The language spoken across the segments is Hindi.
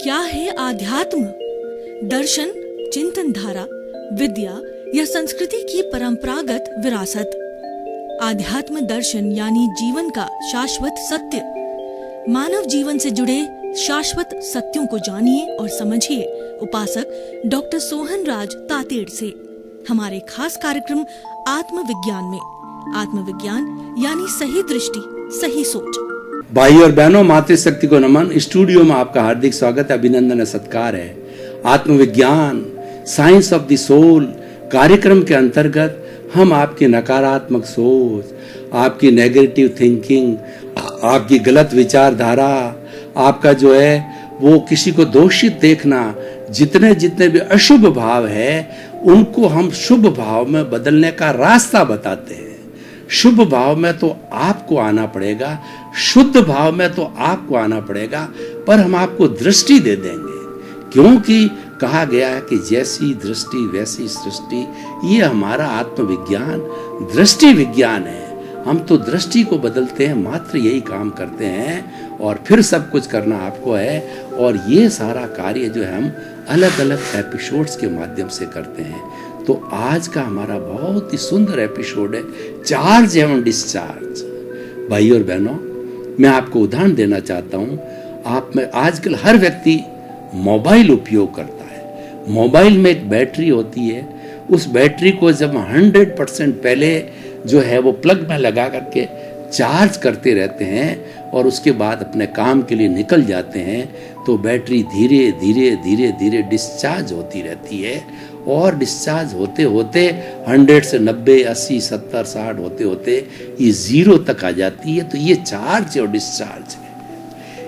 क्या है आध्यात्म? दर्शन, चिंतन धारा, विद्या या संस्कृति की परंपरागत विरासत। आध्यात्म दर्शन यानी जीवन का शाश्वत सत्य। मानव जीवन से जुड़े शाश्वत सत्यों को जानिए और समझिए उपासक डॉक्टर सोहन राज तातेड़ से हमारे खास कार्यक्रम आत्मविज्ञान में। आत्मविज्ञान यानी सही दृष्टि, सही सोच। भाई और बहनों, मातृशक्ति को नमन। स्टूडियो में आपका हार्दिक स्वागत है, अभिनंदन है, सत्कार है। आत्मविज्ञान, साइंस ऑफ द सोल कार्यक्रम के अंतर्गत हम आपकी नकारात्मक सोच, आपकी नेगेटिव थिंकिंग, आपकी गलत विचारधारा, आपका जो है वो किसी को दोषित देखना, जितने जितने भी अशुभ भाव है उनको हम शुभ भाव में बदलने का रास्ता बताते हैं। शुभ भाव में तो आपको आना पड़ेगा, शुद्ध भाव में तो आपको आना पड़ेगा, पर हम आपको दृष्टि दे देंगे, क्योंकि कहा गया है कि जैसी दृष्टि वैसी सृष्टि। ये हमारा आत्मविज्ञान दृष्टि विज्ञान है। हम तो दृष्टि को बदलते हैं, मात्र यही काम करते हैं और फिर सब कुछ करना आपको है। और ये सारा कार्य जो है हम अलग अलग एपिसोड्स के माध्यम से करते हैं। तो आज का हमारा बहुत ही सुंदर एपिसोड है चार्ज एवं डिस्चार्ज। भाई और बहनों, मैं आपको उदाहरण देना चाहता हूँ। आप में आजकल हर व्यक्ति मोबाइल उपयोग करता है। मोबाइल में एक बैटरी होती है, उस बैटरी को जब 100% पहले जो है वो प्लग में लगा करके चार्ज करते रहते हैं और उसके बाद अपने काम के लिए निकल जाते हैं, तो बैटरी धीरे धीरे धीरे धीरे डिस्चार्ज होती रहती है। और डिस्चार्ज होते होते 100 से 90, 80, 70, 60 होते होते ये 0 तक आ जाती है। तो ये चार्ज और डिस्चार्ज है।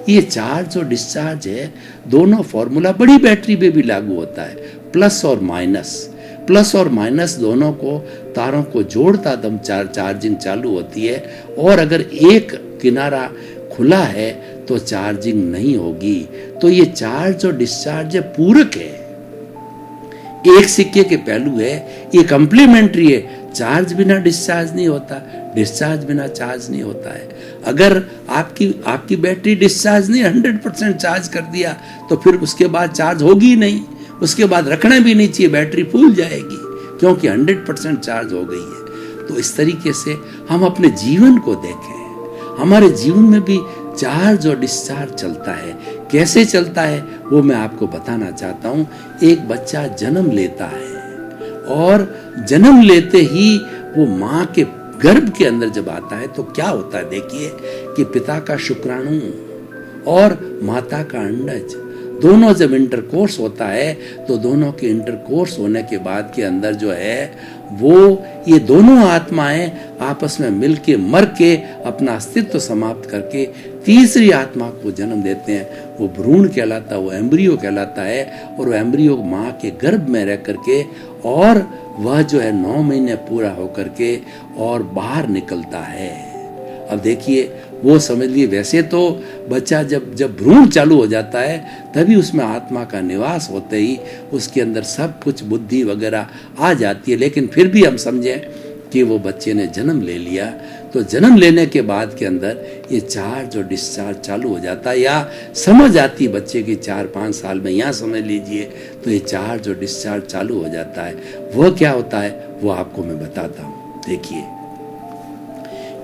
ये चार्ज और डिस्चार्ज है, दोनों फॉर्मूला बड़ी बैटरी में भी लागू होता है। प्लस और माइनस दोनों को तारों को जोड़ता दम चार्जिंग चालू होती है। और अगर एक किनारा खुला है तो चार्जिंग नहीं होगी। तो ये चार्ज और डिस्चार्ज पूरक है, एक सिक्के के पहलू है। ये कॉम्प्लीमेंट्री है। चार्ज बिना डिस्चार्ज नहीं होता, डिस्चार्ज बिना चार्ज नहीं होता है। अगर आपकी बैटरी डिस्चार्ज नहीं 100% चार्ज कर दिया तो फिर उसके बाद चार्ज होगी ही नहीं, उसके बाद रखना भी नहीं चाहिए, बैटरी फूल जाएगी, क्योंकि 100% चार्ज हो गई है। तो इस तरीके से हम अपने जीवन को देखें। हमारे जीवन में भी चार्ज और डिस्चार्ज चलता है। कैसे चलता है वो मैं आपको बताना चाहता हूँ। एक बच्चा जन्म लेता है और जन्म लेते ही वो माँ के गर्भ के अंदर जब आता है तो क्या होता है, देखिए कि पिता का शुक्राणु और माता का अंडज दोनों जब इंटरकोर्स होता है तो दोनों के इंटरकोर्स होने के बाद के अंदर जो है वो ये दोनों आत्माएं आपस में मिलके मर के अपना अस्तित्व समाप्त करके तीसरी आत्मा को जन्म देते हैं। वो भ्रूण कहलाता है, वो एम्ब्रियो कहलाता है। और वो एम्ब्रियो माँ के गर्भ में रह करके और वह जो है 9 महीने पूरा होकर के और बाहर निकलता है। अब देखिए, वो समझ लिए वैसे तो बच्चा जब भ्रूण चालू हो जाता है तभी उसमें आत्मा का निवास होते ही उसके अंदर सब कुछ बुद्धि वगैरह आ जाती है। लेकिन फिर भी हम समझें कि वो बच्चे ने जन्म ले लिया, तो जन्म लेने के बाद के अंदर ये चार्ज और डिस्चार्ज चालू हो जाता है। या समझ आती बच्चे की 4-5 साल में, यहाँ समझ लीजिए, तो ये चार्ज और डिस्चार्ज चालू हो जाता है। वह क्या होता है वो आपको मैं बताता हूँ। देखिए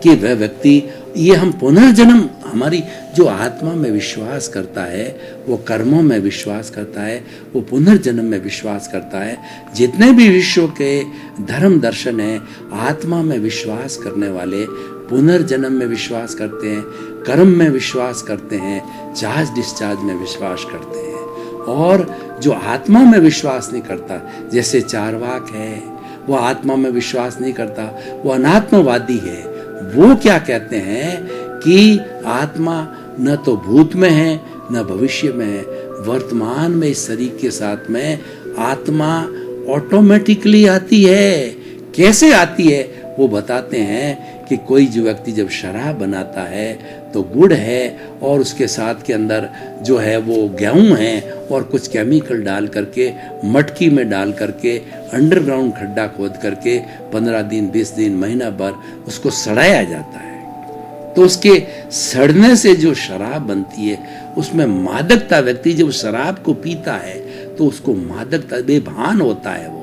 कि वह व्यक्ति, ये हम पुनर्जन्म, हमारी जो आत्मा में विश्वास करता है, वो कर्मों में विश्वास करता है, वो पुनर्जन्म में विश्वास करता है। जितने भी विश्व के धर्म दर्शन हैं, आत्मा में विश्वास करने वाले पुनर्जन्म में विश्वास करते हैं, कर्म में विश्वास करते हैं, चार्ज डिस्चार्ज में विश्वास करते हैं। और जो आत्मा में विश्वास नहीं करता, जैसे चार्वाक है, वो आत्मा में विश्वास नहीं करता, वो अनात्मवादी है। वो क्या कहते हैं कि आत्मा न तो भूत में है न भविष्य में है, वर्तमान में इस शरीर के साथ में आत्मा ऑटोमेटिकली आती है। कैसे आती है वो बताते हैं कि कोई जो व्यक्ति जब शराब बनाता है तो गुड़ है और उसके साथ के अंदर जो है वो गेहूं है और कुछ केमिकल डाल करके मटकी में डाल करके अंडरग्राउंड खड्डा खोद करके 15 दिन 20 दिन महीना भर उसको सड़ाया जाता है। तो उसके सड़ने से जो शराब बनती है उसमें मादकता, व्यक्ति जब शराब को पीता है तो उसको मादकता, बेभान होता है, वो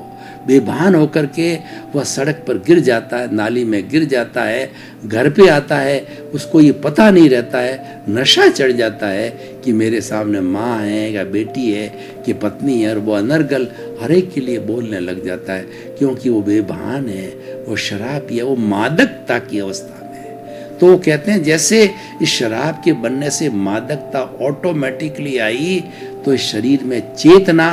बेभान होकर के वह सड़क पर गिर जाता है, नाली में गिर जाता है, घर पे आता है, उसको ये पता नहीं रहता है, नशा चढ़ जाता है कि मेरे सामने माँ है या बेटी है कि पत्नी है, और वो अनर्गल हर एक के लिए बोलने लग जाता है क्योंकि वो बेभान है, वो शराब पिया, वो मादकता की अवस्था में है। तो वो कहते हैं जैसे इस शराब के बनने से मादकता ऑटोमेटिकली आई तो इस शरीर में चेतना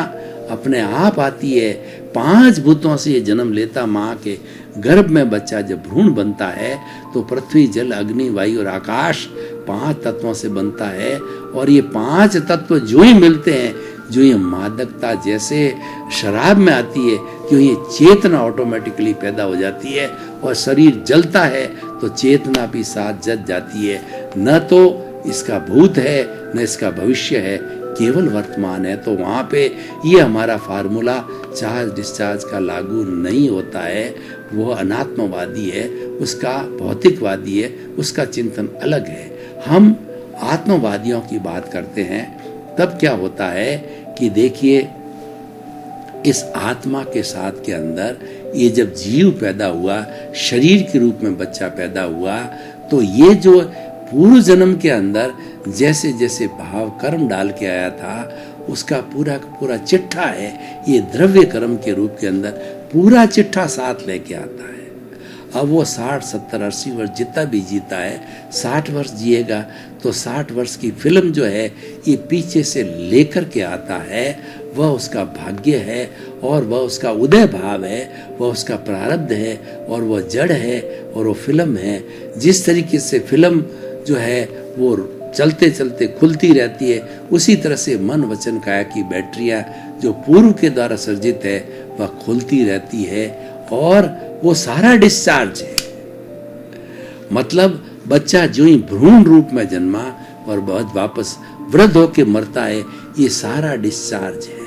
अपने आप आती है। 5 भूतों से ये जन्म लेता, माँ के गर्भ में बच्चा जब भ्रूण बनता है तो पृथ्वी, जल, अग्नि, वायु और आकाश 5 तत्वों से बनता है। और ये 5 तत्व जो ही मिलते हैं, जो ये मादकता जैसे शराब में आती है, क्यों ये चेतना ऑटोमेटिकली पैदा हो जाती है और शरीर जलता है तो चेतना भी साथ जल जाती है। न तो इसका भूत है न इसका भविष्य है, केवल वर्तमान है। तो वहाँ पे ये हमारा फार्मूला चार्ज डिस्चार्ज का लागू नहीं होता है। वो अनात्मवादी है, उसका भौतिकवादी है, उसका चिंतन अलग है। हम आत्मवादियों की बात करते हैं तब क्या होता है कि देखिए, इस आत्मा के साथ के अंदर ये जब जीव पैदा हुआ, शरीर के रूप में बच्चा पैदा हुआ, तो ये जो पूर्व जन्म के अंदर जैसे जैसे भाव कर्म डाल के आया था, उसका पूरा पूरा चिट्ठा है, ये द्रव्य कर्म के रूप के अंदर पूरा चिट्ठा साथ लेके आता है। अब वो 60, 70, 80 वर्ष जितना भी जीता है, 60 वर्ष जिएगा तो 60 वर्ष की फिल्म जो है ये पीछे से लेकर के आता है। वह उसका भाग्य है और वह उसका उदय भाव है, वह उसका प्रारब्ध है और वह जड़ है और वो फिल्म है। जिस तरीके से फिल्म जो है वो चलते चलते खुलती रहती है, उसी तरह से मन वचन काया की बैटरियां जो पूर्व के द्वारा सर्जित है वह खुलती रहती है और वो सारा डिस्चार्ज है। मतलब बच्चा जो ही भ्रूण रूप में जन्मा और बहुत वापस वृद्ध होके मरता है, ये सारा डिस्चार्ज है।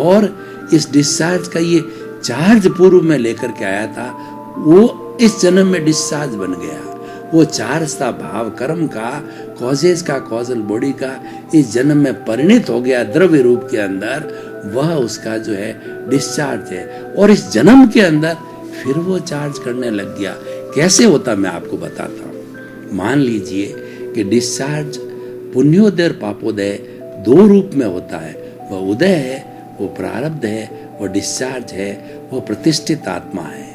और इस डिस्चार्ज का ये चार्ज पूर्व में लेकर के आया था, वो इस जन्म में डिस्चार्ज बन गया। वो चार्ज था भाव कर्म का, कॉजेज का, कॉजल बॉडी का, इस जन्म में परिणित हो गया द्रव्य रूप के अंदर। वह उसका जो है डिस्चार्ज है और इस जन्म के अंदर फिर वो चार्ज करने लग गया। कैसे होता मैं आपको बताता हूँ। मान लीजिए कि डिस्चार्ज पुण्योदय और पापोदय 2 रूप में होता है। वह उदय है, वो प्रारब्ध है, वो डिस्चार्ज है, वो प्रतिष्ठित आत्मा है।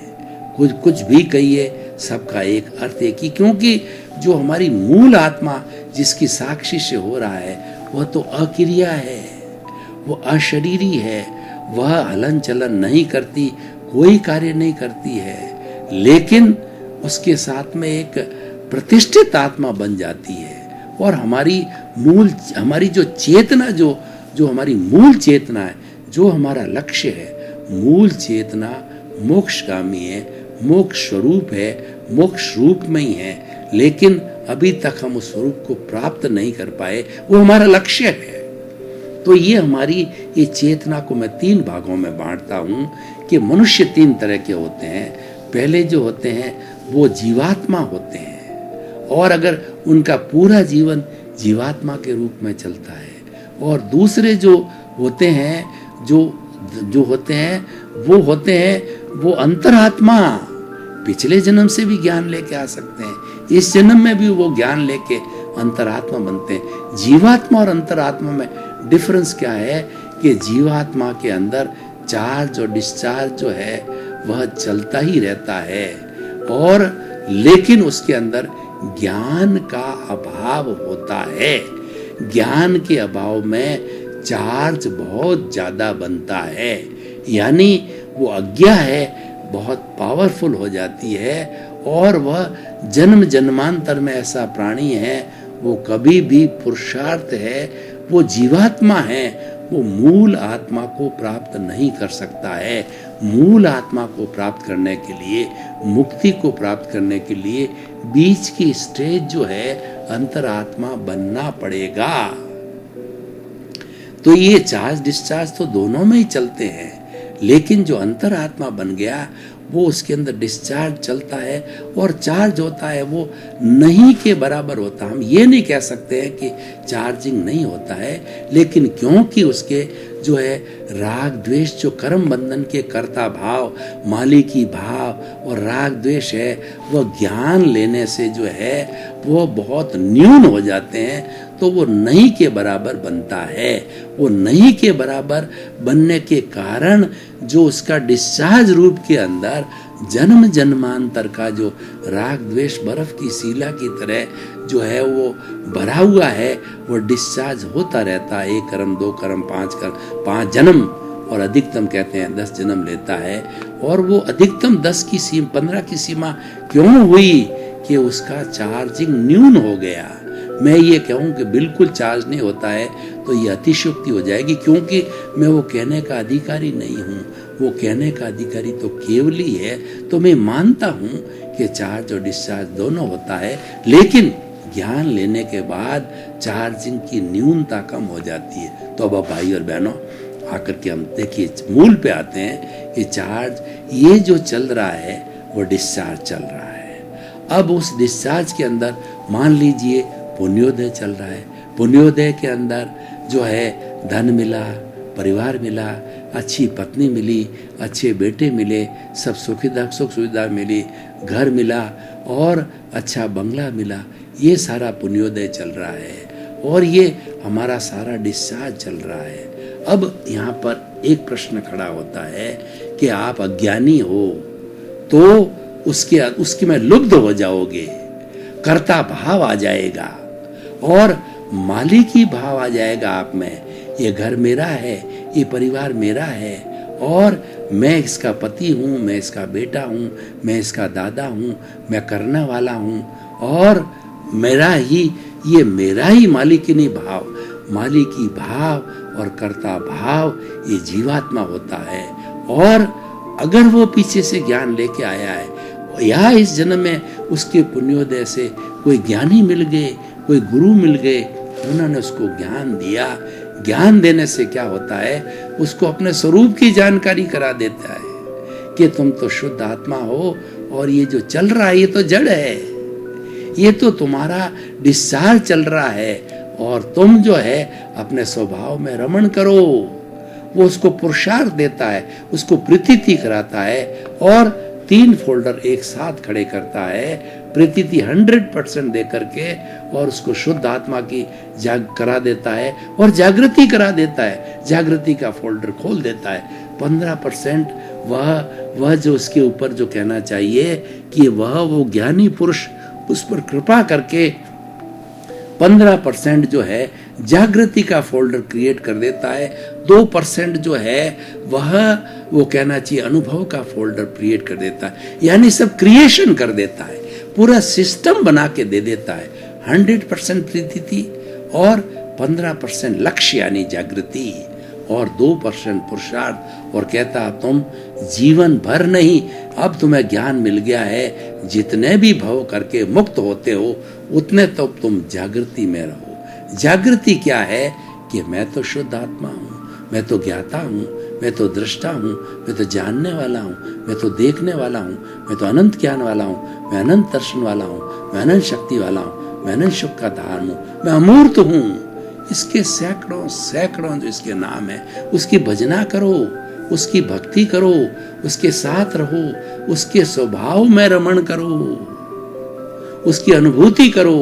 कुछ भी कहिए, सबका एक अर्थ एक ही, क्योंकि जो हमारी मूल आत्मा जिसकी साक्षी से हो रहा है वह तो अक्रिया है, वो अशरीरी है, वह हलन चलन नहीं करती, कोई कार्य नहीं करती है, लेकिन उसके साथ में एक प्रतिष्ठित आत्मा बन जाती है। और हमारी जो चेतना, जो हमारी मूल चेतना है, जो हमारा लक्ष्य है, मूल चेतना मोक्षगामी है, मोक्ष स्वरूप है, मोक्ष रूप में ही है, लेकिन अभी तक हम उस स्वरूप को प्राप्त नहीं कर पाए, वो हमारा लक्ष्य है। तो ये चेतना को मैं 3 भागों में बांटता हूँ कि मनुष्य 3 तरह के होते हैं। पहले जो होते हैं वो जीवात्मा होते हैं और अगर उनका पूरा जीवन जीवात्मा के रूप में चलता है, और दूसरे जो होते हैं वो होते हैं वो अंतरात्मा, पिछले जन्म से भी ज्ञान लेके आ सकते हैं, इस जन्म में भी वो ज्ञान लेके अंतरात्मा बनते हैं। जीवात्मा और अंतरात्मा में डिफरेंस क्या है कि जीवात्मा के अंदर चार्ज और डिस्चार्ज जो है वह चलता ही रहता है, और लेकिन उसके अंदर ज्ञान का अभाव होता है। ज्ञान के अभाव में चार्ज बहुत ज्यादा बनता है, यानी वो अज्ञा है, बहुत पावरफुल हो जाती है, और वह जन्म जन्मांतर में ऐसा प्राणी है, वो कभी भी पुरुषार्थ है, वो जीवात्मा है, वो मूल आत्मा को प्राप्त नहीं कर सकता है। मूल आत्मा को प्राप्त करने के लिए, मुक्ति को प्राप्त करने के लिए बीच की स्टेज जो है अंतरात्मा बनना पड़ेगा। तो ये चार्ज डिस्चार्ज तो दोनों में ही चलते हैं, लेकिन जो अंतरात्मा बन गया वो उसके अंदर डिस्चार्ज चलता है और चार्ज होता है, वो नहीं के बराबर होता है। हम ये नहीं कह सकते हैं कि चार्जिंग नहीं होता है, लेकिन क्योंकि उसके जो है राग द्वेष, जो कर्म बंधन के कर्ता भाव, मालिकी भाव और राग द्वेष है, वह ज्ञान लेने से जो है वो बहुत न्यून हो जाते हैं, तो वो नहीं के बराबर बनता है। वो नहीं के बराबर बनने के कारण जो उसका डिस्चार्ज रूप के अंदर जन्म जन्मांतर का जो राग द्वेष बर्फ की सीला की तरह जो है वो भरा हुआ है, वो डिस्चार्ज होता रहता है। 1 कर्म 2 कर्म 5 कर्म 5 जन्म, और अधिकतम कहते हैं 10 जन्म लेता है। और वो अधिकतम 10 की सीमा 15 की सीमा क्यों हुई कि उसका चार्जिंग न्यून हो गया। मैं ये कहूँ कि बिल्कुल चार्ज नहीं होता है तो ये अतिशयोक्ति हो जाएगी, क्योंकि मैं वो कहने का अधिकारी नहीं हूँ। वो कहने का अधिकारी तो केवल ही है। तो मैं मानता हूँ कि चार्ज और डिस्चार्ज दोनों होता है, लेकिन ज्ञान लेने के बाद चार्जिंग की न्यूनता कम हो जाती है। तो अब भाई और बहनों, आकर के हम देखिए मूल पे आते हैं कि चार्ज ये जो चल रहा है वो डिस्चार्ज चल रहा है। अब उस डिस्चार्ज के अंदर मान लीजिए पुण्योदय चल रहा है। पुण्योदय के अंदर जो है धन मिला, परिवार मिला, अच्छी पत्नी मिली, अच्छे बेटे मिले, सब सुख सुविधा मिली, घर मिला और अच्छा बंगला मिला। ये सारा पुण्योदय चल रहा है और ये हमारा सारा डिस्चार्ज चल रहा है। अब यहाँ पर एक प्रश्न खड़ा होता है कि आप अज्ञानी हो तो उसके में लुब्ध हो जाओगे, कर्ता भाव आ जाएगा और मालिकी भाव आ जाएगा आप में। ये घर मेरा है, ये परिवार मेरा है और मैं इसका पति हूँ, मैं इसका बेटा हूँ, मैं इसका दादा हूँ, मैं करने वाला हूँ और ये मेरा ही मालिकिनी भाव, मालिकी भाव और कर्ता भाव ये जीवात्मा होता है। और अगर वो पीछे से ज्ञान लेके आया है या इस जन्म में उसके पुण्योदय से कोई ज्ञानी मिल गए, कोई गुरु मिल गए, उन्होंने उसको ज्ञान दिया। ज्ञान देने से क्या होता है, उसको अपने स्वरूप की जानकारी करा देता है कि तुम तो शुद्ध आत्मा हो और ये जो चल रहा है ये तो जड़ है, ये तो तुम्हारा डिस्चार्ज चल रहा है और तुम जो है अपने स्वभाव में रमण करो। वो उसको पुरुषार्थ देता है, उसको प्रतीति कराता है और 3 फोल्डर एक साथ खड़े करता है, प्रतीति 100% दे करके और उसको शुद्ध आत्मा की करा देता है और जागृति करा देता है। जागृति का फोल्डर खोल देता है। 15% वह जो उसके ऊपर जो कहना चाहिए कि वो ज्ञानी पुरुष उस पर कृपा करके 15% जो है जागृति का फोल्डर क्रिएट कर देता है। 2% जो है वो कहना चाहिए अनुभव का फोल्डर क्रिएट कर देता है, यानी सब क्रिएशन कर देता है, पूरा सिस्टम बना के दे देता है। 100% प्रतीति और 15% लक्ष्य यानी जागृति और 2% पुरुषार्थ और कहता तुम जीवन भर नहीं, अब तुम्हें ज्ञान मिल गया है, जितने भी भव करके मुक्त होते हो उतने तो तुम जागृति में रहो। जागृति क्या है कि मैं तो शुद्ध आत्मा हूँ, मैं तो ज्ञाता हूँ, मैं तो दृष्टा हूँ, मैं तो जानने वाला हूँ, मैं तो देखने वाला हूँ, मैं तो अनंत ज्ञान वाला हूँ, मैं अनंत दर्शन वाला हूँ, मैं अनंत शक्ति वाला हूँ, मैं अनंत सुख का धारण हूँ, मैं अमूर्त हूँ। इसके सैकड़ों जो इसके नाम है, उसकी भजना करो, उसकी भक्ति करो, उसके साथ रहो, उसके स्वभाव में रमण करो, उसकी अनुभूति करो।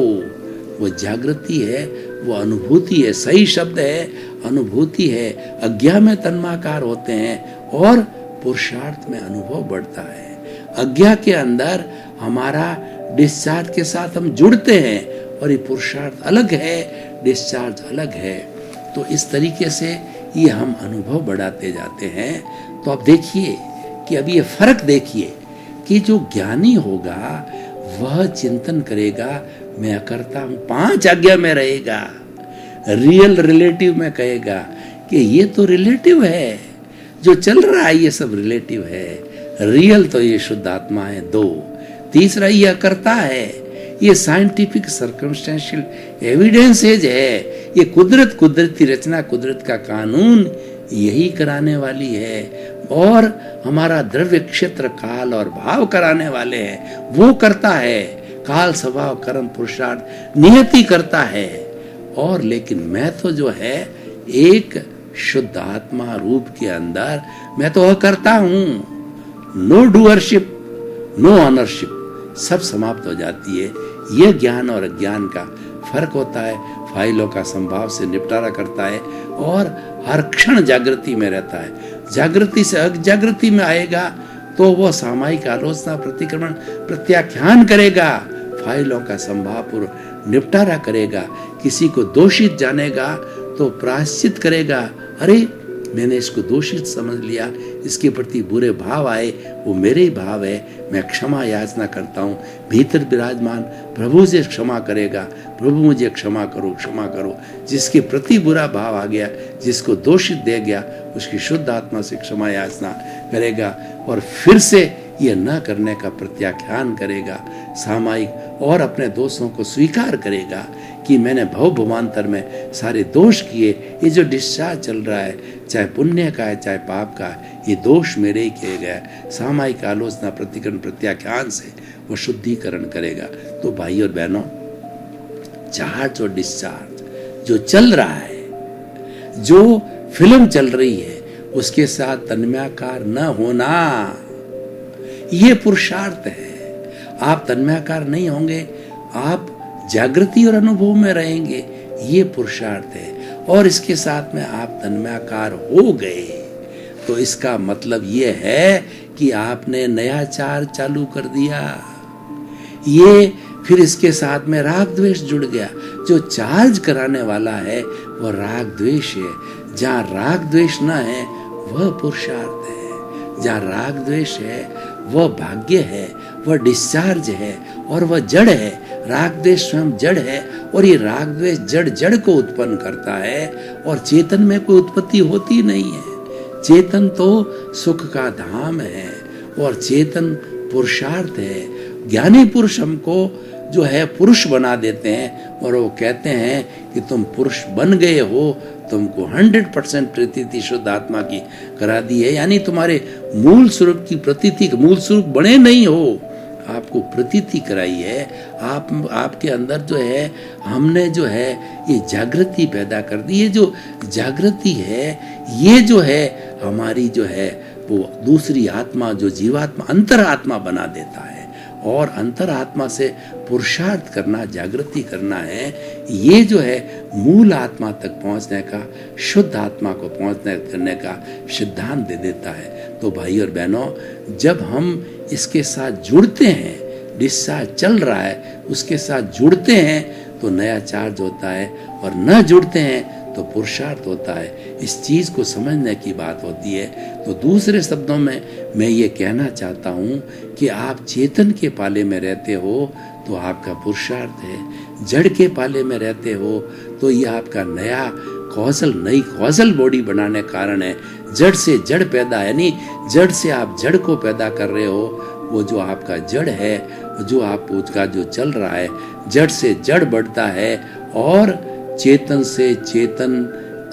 वो जागृति है, वो अनुभूति है, सही शब्द है, अनुभूति है। अज्ञा में तन्माकार होते हैं और पुरुषार्थ में अनुभव बढ़ता है। अज्ञा के अंदर हमारा डिस्चार्ज के साथ हम जुड़ते हैं और ये पुरुषार्थ अलग है, डिस्चार्ज अलग है। तो इस तरीके से ये हम अनुभव बढ़ाते जाते हैं। तो अब देखिए कि अब ये फर्क देखिए कि जो ज्ञानी होगा वह चिंतन करेगा, मैं अकर्ता हूँ, 5 आज्ञा में रहेगा, रियल रिलेटिव में कहेगा कि ये तो रिलेटिव है, जो चल रहा है ये सब रिलेटिव है, रियल तो ये शुद्ध आत्मा है। 2 तीसरा ये अकर्ता है, ये साइंटिफिक सर्कमस्टेंशियल एविडेंसेज है, ये कुदरती रचना, कुदरत का कानून यही कराने वाली है, और हमारा द्रव्य क्षेत्र काल और भाव कराने वाले हैं, वो करता है। काल स्वभाव कर्म पुरुषार्थ नियति करता है, और लेकिन मैं तो जो है एक शुद्ध आत्मा रूप के अंदर मैं तो करता हूं। नो डूअरशिप, नो ऑनरशिप, सब समाप्त हो जाती है। यह ज्ञान और अज्ञान का फर्क होता है। फाइलों का संभाव से निपटारा करता है और हर क्षण जागृति में रहता है। जागृति से अजागृति में आएगा तो वो सामायिक आलोचना, प्रतिक्रमण, प्रत्याख्यान करेगा, फाइलों का संभावपूर्व निपटारा करेगा, किसी को दोषित जानेगा तो प्रायश्चित करेगा। अरे मैंने इसको दोषित समझ लिया, इसके प्रति बुरे भाव आए, वो मेरे ही भाव है, मैं क्षमा याचना करता हूँ। भीतर विराजमान प्रभु से क्षमा करेगा, प्रभु मुझे क्षमा करो, क्षमा करो। जिसके प्रति बुरा भाव आ गया, जिसको दोषित दे गया, उसकी शुद्ध आत्मा से क्षमा याचना करेगा और फिर से ये न करने का प्रत्याख्यान करेगा सामायिक, और अपने दोषों को स्वीकार करेगा कि मैंने भव भवांतर में सारे दोष किए। ये जो डिस्चार्ज चल रहा है, चाहे पुण्य का है चाहे पाप का है, ये दोष मेरे ही किए गए। सामायिक आलोचना, प्रतिक्रमण, प्रत्याख्यान से वो शुद्धिकरण करेगा। तो भाई और बहनों, चार्ज और डिस्चार्ज जो चल रहा है, जो फिल्म चल रही है, उसके साथ तन्मयाकार न होना, ये पुरुषार्थ है। आप तन्मयाकार नहीं होंगे, आप जागृति और अनुभव में रहेंगे, ये पुरुषार्थ है। और इसके साथ में आप तन्मयाकार हो गए तो इसका मतलब ये है कि आपने नया चार्ज चालू कर दिया। ये फिर इसके साथ में राग द्वेष जुड़ गया। जो चार्ज कराने वाला है वो राग द्वेष है। जहाँ राग द्वेष न है वह पुरुषार्थ है। जहाँ राग द्वेष है वह भाग्य है, वह डिस्चार्ज है और वह जड़ है। राग द्वेष स्वयं जड़ है और ये राग द्वेष जड़ जड़ को उत्पन्न करता है, और चेतन में कोई उत्पत्ति होती नहीं है। चेतन तो सुख का धाम है और चेतन पुरुषार्थ है। ज्ञानी पुरुष हमको जो है पुरुष बना देते हैं और वो कहते हैं कि तुम पुरुष बन गए हो, तुमको 100% प्रतीति शुद्ध आत्मा की करा दी है। यानी तुम्हारे मूल स्वरूप की प्रतीति, मूल स्वरूप बने नहीं हो, आपको प्रतीति कराई है। आपके अंदर जो है हमने जो है ये जागृति पैदा कर दी। ये जो जागृति है, ये जो है हमारी जो है वो दूसरी आत्मा, जो जीवात्मा, अंतरात्मा बना देता है। और अंतरात्मा से पुरुषार्थ करना, जागृति करना है, ये जो है मूल आत्मा तक पहुंचने का, शुद्ध आत्मा को पहुंचने करने का सिद्धांत दे देता है। तो भाई और बहनों, जब हम इसके साथ जुड़ते हैं, डिस्चार्ज चल रहा है, उसके साथ जुड़ते हैं तो नया चार्ज होता है, और न जुड़ते हैं तो पुरुषार्थ होता है। इस चीज को समझने की बात होती है। तो दूसरे शब्दों में मैं ये कहना चाहता हूँ कि आप चेतन के पाले में रहते हो तो आपका पुरुषार्थ है। जड़ के पाले में रहते हो तो ये आपका नया कौशल, नई कौशल बॉडी बनाने का कारण है। जड़ से जड़ पैदा, यानी जड़ से आप जड़ को पैदा कर रहे हो। वो जो आपका जड़ है, जो आप उसका जो चल रहा है, जड़ से जड़ बढ़ता है और चेतन से चेतन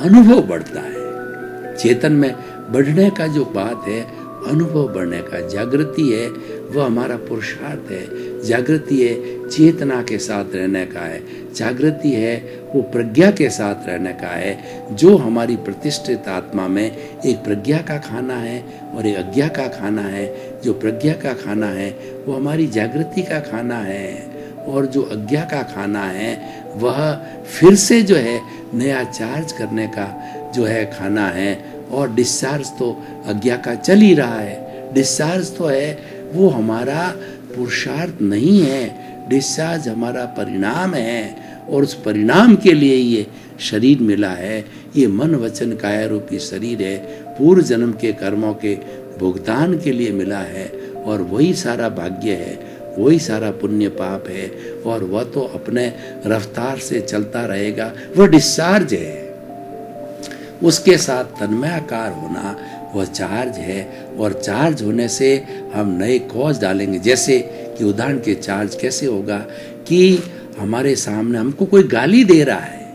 अनुभव बढ़ता है। चेतन में बढ़ने का जो बात है, अनुभव बढ़ने का, जागृति है, वह हमारा पुरुषार्थ है। जागृति है चेतना के साथ रहने का है। जागृति है वो प्रज्ञा के साथ रहने का है। जो हमारी प्रतिष्ठित आत्मा में एक प्रज्ञा का खाना है और एक अज्ञा का खाना है। जो प्रज्ञा का खाना है वो हमारी जागृति का खाना है, और जो अज्ञा का खाना है वह फिर से जो है नया चार्ज करने का जो है खाना है। और डिस्चार्ज तो अज्ञा का चल ही रहा है। डिस्चार्ज तो है वो हमारा पुरुषार्थ नहीं है, डिस्चार्ज हमारा परिणाम है, और उस परिणाम के लिए ये शरीर मिला है। ये मन वचन काया रूपी शरीर है, पूर्व जन्म के कर्मों के भुगतान के लिए मिला है, और वही सारा भाग्य है, वही सारा पुण्य पाप है, और वह तो अपने रफ्तार से चलता रहेगा। वह डिस्चार्ज है। उसके साथ तन्मयाकार होना वह चार्ज है, और चार्ज होने से हम नए कॉज डालेंगे। जैसे कि उदाहरण के चार्ज कैसे होगा कि हमारे सामने हमको कोई गाली दे रहा है,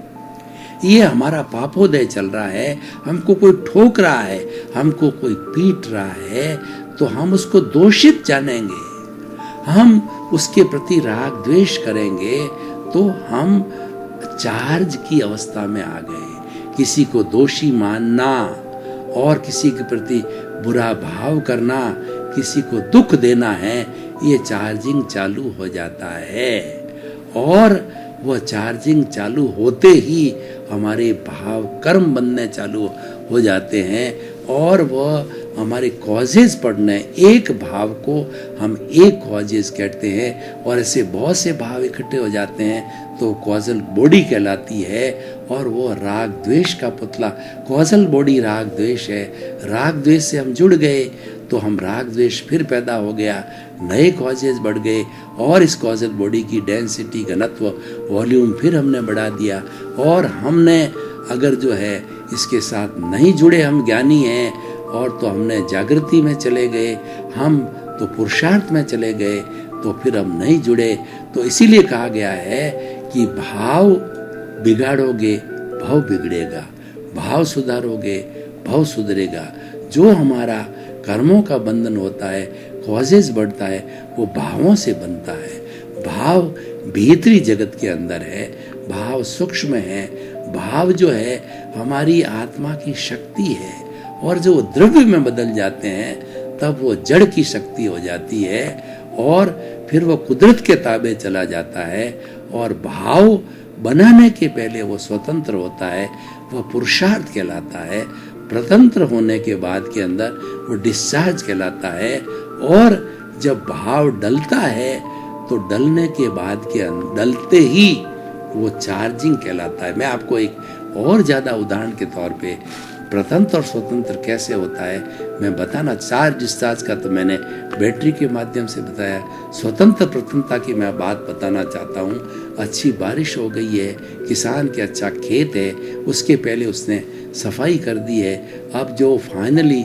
ये हमारा पापोदय चल रहा है, हमको कोई ठोक रहा है, हमको कोई पीट रहा है, तो हम उसको दोषित जानेंगे, हम उसके प्रति राग द्वेष करेंगे, तो हम चार्ज की अवस्था में आ गए। किसी को दोषी मानना और किसी के प्रति बुरा भाव करना, किसी को दुख देना है, ये चार्जिंग चालू हो जाता है। और वह चार्जिंग चालू होते ही हमारे भाव कर्म बनने चालू हो जाते हैं और वह हमारे कॉजेज पढ़ने, एक भाव को हम एक कॉजेज कहते हैं और ऐसे बहुत से भाव इकट्ठे हो जाते हैं तो कॉजल बॉडी कहलाती है। और वो राग द्वेष का पुतला, कॉजल बॉडी राग द्वेष है। राग द्वेष से हम जुड़ गए तो हम राग द्वेष फिर पैदा हो गया, नए कॉजेज बढ़ गए और इस कॉजल बॉडी की डेंसिटी, घनत्व, वॉल्यूम फिर हमने बढ़ा दिया। और हमने अगर जो है इसके साथ नहीं जुड़े, हम ज्ञानी हैं और तो हमने जागृति में चले गए, हम तो पुरुषार्थ में चले गए, तो फिर हम नहीं जुड़े। तो इसीलिए कहा गया है कि भाव बिगाड़ोगे भाव बिगड़ेगा, भाव सुधारोगे भाव सुधरेगा। जो हमारा कर्मों का बंधन होता है, कॉजेज बढ़ता है, वो भावों से बनता है। भाव भीतरी जगत के अंदर है, भाव सूक्ष्म है, भाव जो है हमारी आत्मा की शक्ति है और जो द्रव्य में बदल जाते हैं तब वो जड़ की शक्ति हो जाती है और फिर वो कुदरत के ताबे चला जाता है। और भाव बनाने के पहले वो स्वतंत्र होता है, वह पुरुषार्थ कहलाता है। प्रतंत्र होने के बाद के अंदर वो डिस्चार्ज कहलाता है। और जब भाव डलता है तो डलने के बाद के डलते ही वो चार्जिंग कहलाता है। मैं आपको एक और ज्यादा उदाहरण के तौर पे प्रतंत्र और स्वतंत्र कैसे होता है मैं बताना, चार्ज डिस्चार्ज का तो मैंने बैटरी के माध्यम से बताया, स्वतंत्र प्रतंत्रता की मैं बात बताना चाहता हूँ। अच्छी बारिश हो गई है, किसान के अच्छा खेत है, उसके पहले उसने सफाई कर दी है, अब जो फाइनली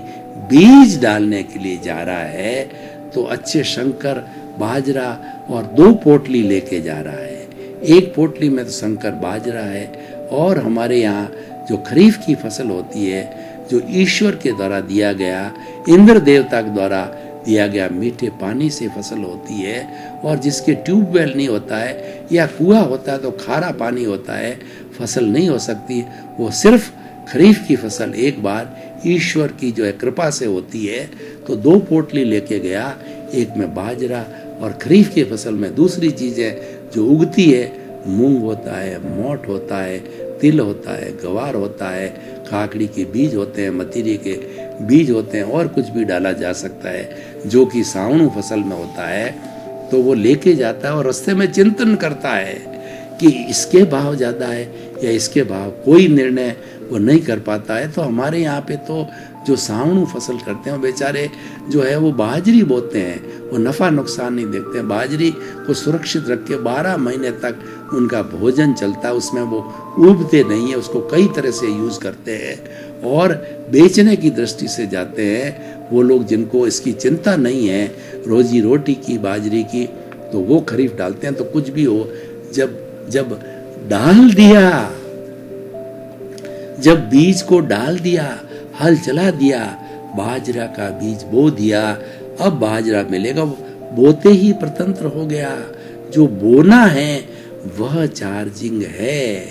बीज डालने के लिए जा रहा है तो अच्छे शंकर, बाजरा और 2 पोटली लेके जा रहा है। एक पोटली में तो शंकर बाजरा है और हमारे यहाँ जो खरीफ की फसल होती है, जो ईश्वर के द्वारा दिया गया, इंद्र देवता के द्वारा दिया गया मीठे पानी से फसल होती है। और जिसके ट्यूबवेल नहीं होता है या कुआं होता है तो खारा पानी होता है, फसल नहीं हो सकती। वो सिर्फ खरीफ की फसल एक बार ईश्वर की जो है कृपा से होती है। तो 2 पोटली लेके गया, एक में बाजरा और खरीफ की फसल में दूसरी चीजें जो उगती है, मूंग होता है, मोट होता है, तिल होता है, गवार होता है, काकड़ी के बीज होते हैं, मतीरी के बीज होते हैं और कुछ भी डाला जा सकता है जो कि सावणु फसल में होता है। तो वो लेके जाता है और रास्ते में चिंतन करता है कि इसके भाव ज़्यादा है या इसके भाव, कोई निर्णय वो नहीं कर पाता है। तो हमारे यहाँ पे तो जो सावणु फसल करते हैं बेचारे जो है वो बाजरी बोते हैं, वो नफ़ा नुकसान नहीं देखते हैं, बाजरी को सुरक्षित रख के 12 महीने तक उनका भोजन चलता है, उसमें वो उबते नहीं है, उसको कई तरह से यूज़ करते हैं और बेचने की दृष्टि से जाते हैं। वो लोग जिनको इसकी चिंता नहीं है रोजी रोटी की, बाजरी की, तो वो खरीफ डालते हैं। तो कुछ भी हो, जब डाल दिया, जब बीज को डाल दिया, हल चला दिया, बाजरा का बीज बो दिया, अब बाजरा मिलेगा। बोते ही प्रतंत्र हो गया। जो बोना है वह चार्जिंग है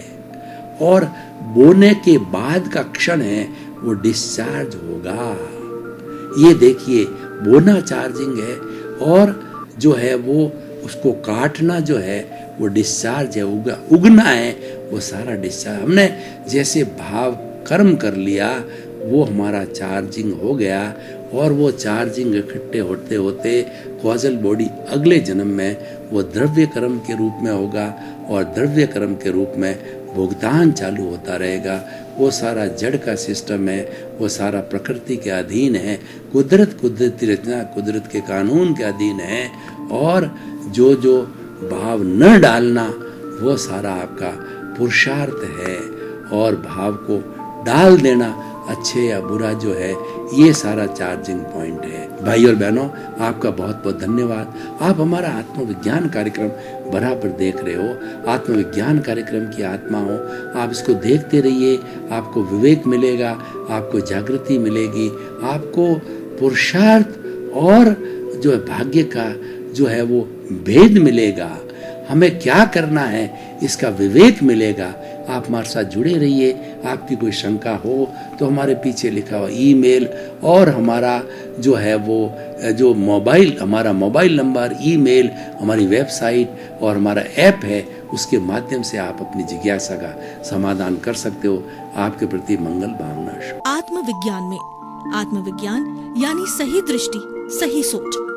और बोने के बाद का क्षण है वो डिस्चार्ज होगा। ये देखिए, बोना चार्जिंग है और जो है वो उसको काटना जो है वो डिस्चार्ज है, उगना है वो सारा डिस्चार्ज। हमने जैसे भाव कर्म कर लिया वो हमारा चार्जिंग हो गया और वो चार्जिंग इकट्ठे होते होते कॉजल बॉडी अगले जन्म में वो द्रव्य कर्म के रूप में होगा और द्रव्य कर्म के रूप में भुगतान चालू होता रहेगा। वो सारा जड़ का सिस्टम है, वो सारा प्रकृति के अधीन है, कुदरती रचना, कुदरत के कानून के अधीन है। और जो जो भाव न डालना वो सारा आपका पुरुषार्थ है और भाव को डाल देना अच्छे या बुरा जो है, ये सारा चार्जिंग पॉइंट है। भाई और बहनों, आपका बहुत बहुत धन्यवाद। आप हमारा आत्मविज्ञान कार्यक्रम बराबर देख रहे हो। आत्मविज्ञान कार्यक्रम की आत्मा हो, आप इसको देखते रहिए। आपको विवेक मिलेगा, आपको जागृति मिलेगी, आपको पुरुषार्थ और जो है भाग्य का जो है वो भेद मिलेगा। हमें क्या करना है इसका विवेक मिलेगा। आप हमारे साथ जुड़े रहिए। आपकी कोई शंका हो तो हमारे पीछे लिखा हुआ ईमेल और हमारा जो है वो जो हमारा मोबाइल नंबर, ईमेल, हमारी वेबसाइट और हमारा ऐप है, उसके माध्यम से आप अपनी जिज्ञासा का समाधान कर सकते हो। आपके प्रति मंगल भावना। आत्मविज्ञान में आत्मविज्ञान यानी सही दृष्टि, सही सोच।